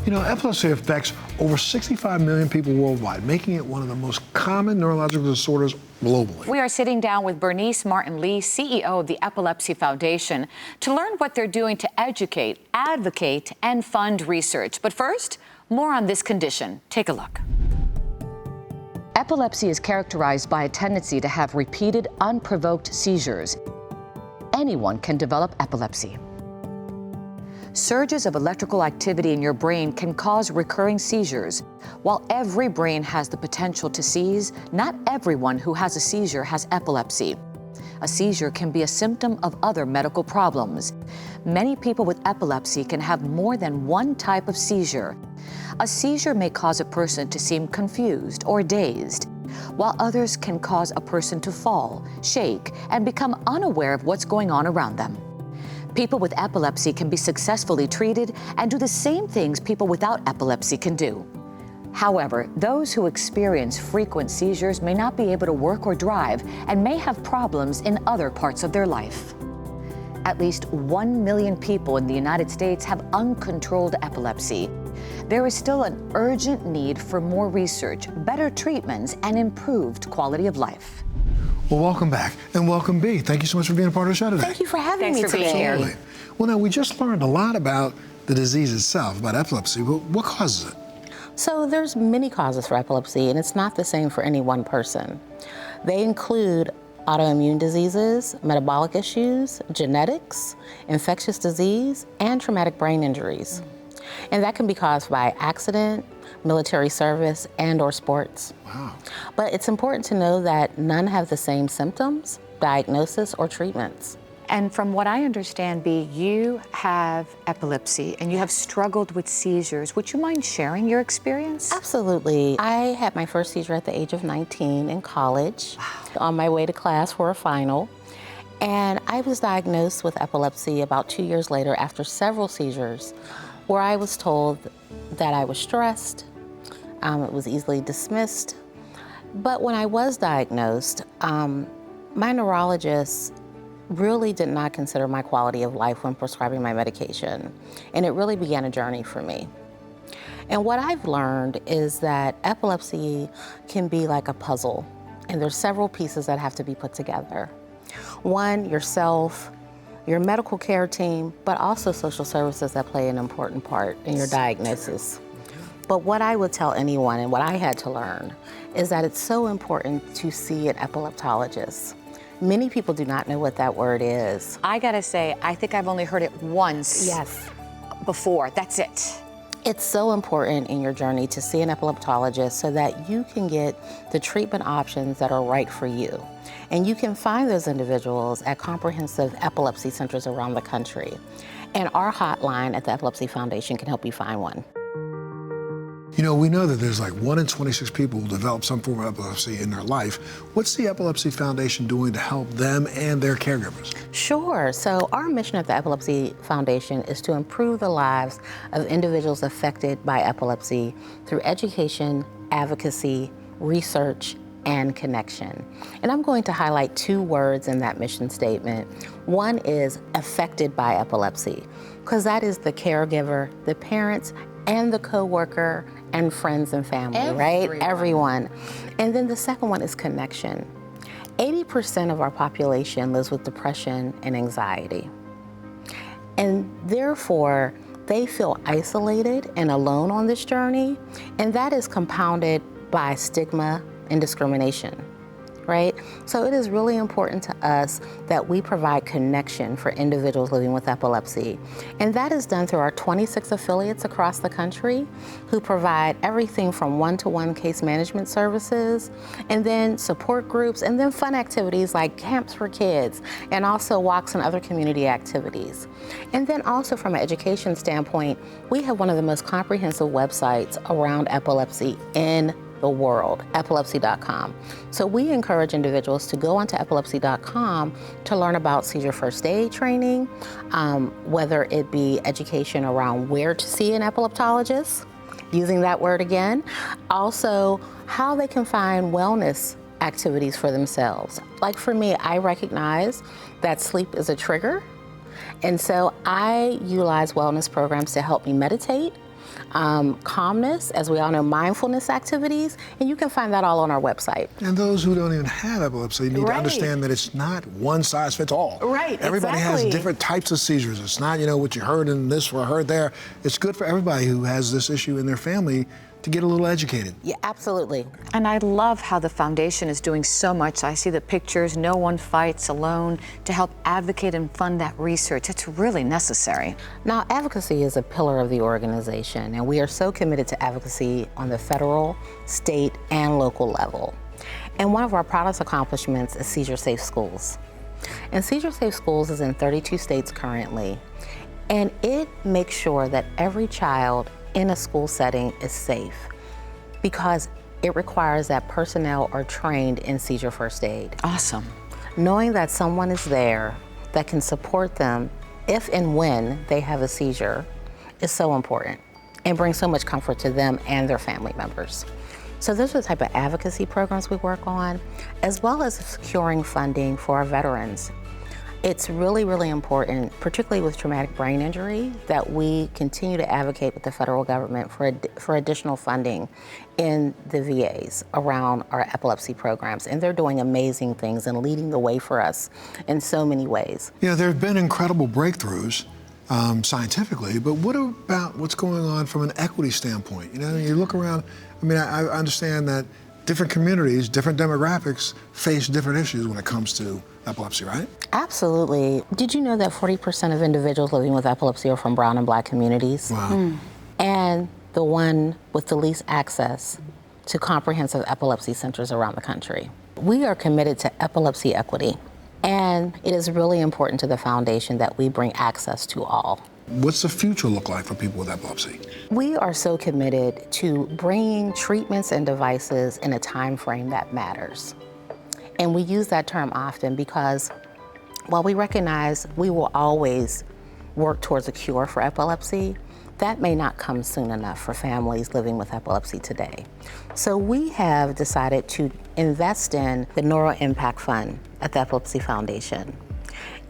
You know, epilepsy affects over 65 million people worldwide, making it one of the most common neurological disorders globally. We are sitting down with Bernice Martin Lee, CEO of the Epilepsy Foundation, to learn what they're doing to educate, advocate, and fund research. But first, more on this condition. Take a look. Epilepsy is characterized by a tendency to have repeated, unprovoked seizures. Anyone can develop epilepsy. Surges of electrical activity in your brain can cause recurring seizures. While every brain has the potential to seize, not everyone who has a seizure has epilepsy. A seizure can be a symptom of other medical problems. Many people with epilepsy can have more than one type of seizure. A seizure may cause a person to seem confused or dazed, while others can cause a person to fall, shake, and become unaware of what's going on around them. People with epilepsy can be successfully treated and do the same things people without epilepsy can do. However, those who experience frequent seizures may not be able to work or drive and may have problems in other parts of their life. At least 1 million people in the United States have uncontrolled epilepsy. There is still an urgent need for more research, better treatments, and improved quality of life. Well, welcome back, and welcome, B. Thank you so much for being a part of the show today. Thank you for having me today. Absolutely. Well, now, we just learned a lot about the disease itself, about epilepsy. But what causes it? So there's many causes for epilepsy, and it's not the same for any one person. They include autoimmune diseases, metabolic issues, genetics, infectious disease, and traumatic brain injuries. And that can be caused by accident, military service, and/or sports. Wow. But it's important to know that none have the same symptoms, diagnosis, or treatments. And from what I understand, B, you have epilepsy and you have struggled with seizures. Would you mind sharing your experience? Absolutely. I had my first seizure at the age of 19 in college, on my way to class for a final. And I was diagnosed with epilepsy about 2 years later after several seizures, where I was told that I was stressed, it was easily dismissed. But when I was diagnosed, my neurologist really did not consider my quality of life when prescribing my medication. And it really began a journey for me. And what I've learned is that epilepsy can be like a puzzle, and there's several pieces that have to be put together. One, yourself, your medical care team, but also social services that play an important part in your diagnosis. But what I would tell anyone, and what I had to learn, is that it's so important to see an epileptologist. Many people do not know what that word is. I gotta say, I think I've only heard it once. Yes. Before, that's it. It's so important in your journey to see an epileptologist so that you can get the treatment options that are right for you. And you can find those individuals at comprehensive epilepsy centers around the country. And our hotline at the Epilepsy Foundation can help you find one. You know, we know that there's like 1 in 26 people who develop some form of epilepsy in their life. What's the Epilepsy Foundation doing to help them and their caregivers? Sure. So our mission at the Epilepsy Foundation is to improve the lives of individuals affected by epilepsy through education, advocacy, research, and connection. And I'm going to highlight 2 words in that mission statement. One is affected by epilepsy, because that is the caregiver, the parents, and the coworker, and friends and family, right? Everyone. And then the second one is connection. 80% of our population lives with depression and anxiety. And therefore, they feel isolated and alone on this journey, and that is compounded by stigma and discrimination, right? So it is really important to us that we provide connection for individuals living with epilepsy. And that is done through our 26 affiliates across the country who provide everything from one-to-one case management services, and then support groups, and then fun activities like camps for kids, and also walks and other community activities. And then also from an education standpoint, we have one of the most comprehensive websites around epilepsy in the world, epilepsy.com. So we encourage individuals to go onto epilepsy.com to learn about seizure first aid training, whether it be education around where to see an epileptologist, using that word again, also how they can find wellness activities for themselves. Like for me, I recognize that sleep is a trigger, and so I utilize wellness programs to help me meditate, calmness, as we all know, mindfulness activities, and you can find that all on our website. And those who don't even have epilepsy need to understand that it's not one size fits all. Right, Everybody exactly. has different types of seizures. It's not, what you heard in this or heard there. It's good for everybody who has this issue in their family to get a little educated. Yeah, absolutely. And I love how the foundation is doing so much. I see the pictures, No One Fights Alone, to help advocate and fund that research. It's really necessary. Now, advocacy is a pillar of the organization, and we are so committed to advocacy on the federal, state, and local level. And one of our proudest accomplishments is Seizure Safe Schools. And Seizure Safe Schools is in 32 states currently, and it makes sure that every child in a school setting is safe because it requires that personnel are trained in seizure first aid. Awesome. Knowing that someone is there that can support them if and when they have a seizure is so important and brings so much comfort to them and their family members. So those are the type of advocacy programs we work on, as well as securing funding for our veterans. It's really, really important, particularly with traumatic brain injury, that we continue to advocate with the federal government for additional funding in the VAs around our epilepsy programs. And they're doing amazing things and leading the way for us in so many ways. There have been incredible breakthroughs scientifically, but what about what's going on from an equity standpoint? You look around, I understand that different communities, different demographics face different issues when it comes to epilepsy, right? Absolutely. Did you know that 40% of individuals living with epilepsy are from brown and black communities? Wow. And the one with the least access to comprehensive epilepsy centers around the country. We are committed to epilepsy equity, and it is really important to the foundation that we bring access to all. What's the future look like for people with epilepsy? We are so committed to bringing treatments and devices in a time frame that matters. And we use that term often because while we recognize we will always work towards a cure for epilepsy, that may not come soon enough for families living with epilepsy today. So we have decided to invest in the Neuro Impact Fund at the Epilepsy Foundation.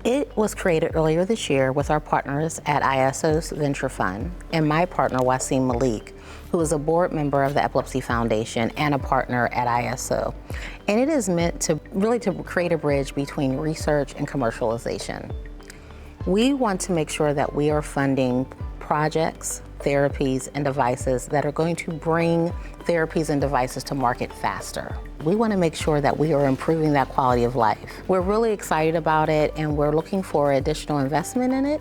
It was created earlier this year with our partners at ISO's Venture Fund and my partner, Wasim Malik, who is a board member of the Epilepsy Foundation and a partner at ISO. And it is meant to create a bridge between research and commercialization. We want to make sure that we are funding projects, therapies, and devices that are going to bring therapies and devices to market faster. We want to make sure that we are improving that quality of life. We're really excited about it, and we're looking for additional investment in it.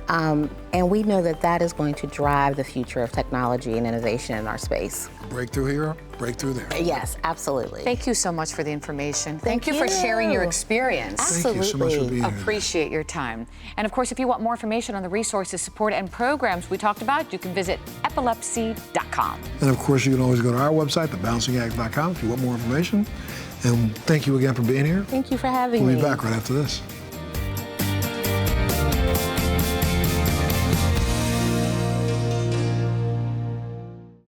And we know that that is going to drive the future of technology and innovation in our space. Breakthrough here, breakthrough there. Yes, absolutely. Thank you so much for the information. Thank you for you. sharing your experience. Thank you so much for being here. Appreciate your time. And of course, if you want more information on the resources, support, and programs we talked about, you can visit epilepsy.com. And of course, you can always go to our website, thebouncingacts.com, if you want more information. And thank you again for being here. Thank you for having me. We'll be back right after this.